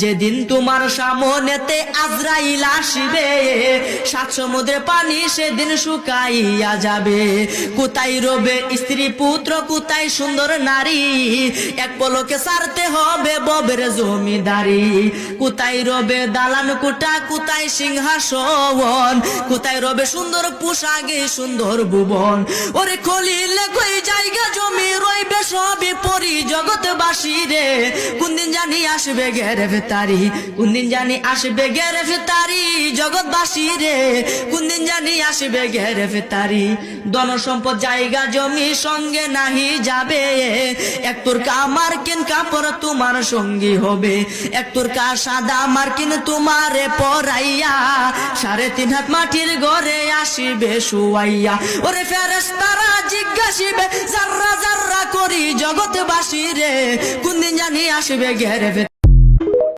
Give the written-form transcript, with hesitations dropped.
যেদিন তোমার সামনেতে আজরাইল আসবে, সাত সমুদ্রের পানি সেদিন শুকাইয়া যাবে। কোথায় রবে স্ত্রী পুত্র, কোথায় সুন্দর নারী, এক পলকে ছাড়তে হবে ববের জমিদারি। কোথায় রবে দালান কোঠা, কোথায় সিংহাসন, কোথায় রবে সুন্দর পোশাকে সুন্দর ভুবন। ওরে খলিলে কই জায়গা জমি রইবে সবই পরি জগৎবাসী রে। কোনদিন জানি আসবে গ্রেফতারি, কোনদিন জানি আসবে গ্রেফতারি জগৎবাসী রে। কোনদিন জানি আসবে গ্রেফতারি। ধন সম্পদ জায়গা জমি সঙ্গে নাহি যাবে, এক তোরকা মার্কিন কাপড় তোমার সঙ্গী হবে। এক তোরকা সাদা মার্কিন তোমারে পরাইয়া, 3.5 হাত মাটির ঘরে আসিবে শুয়াইয়া। ওরে ফেরেশতারা জিজ্ঞাসিবে জাররা জাররা করি জগৎবাসী রে, কোনদিন জানি আসবে গ্রেফতারি।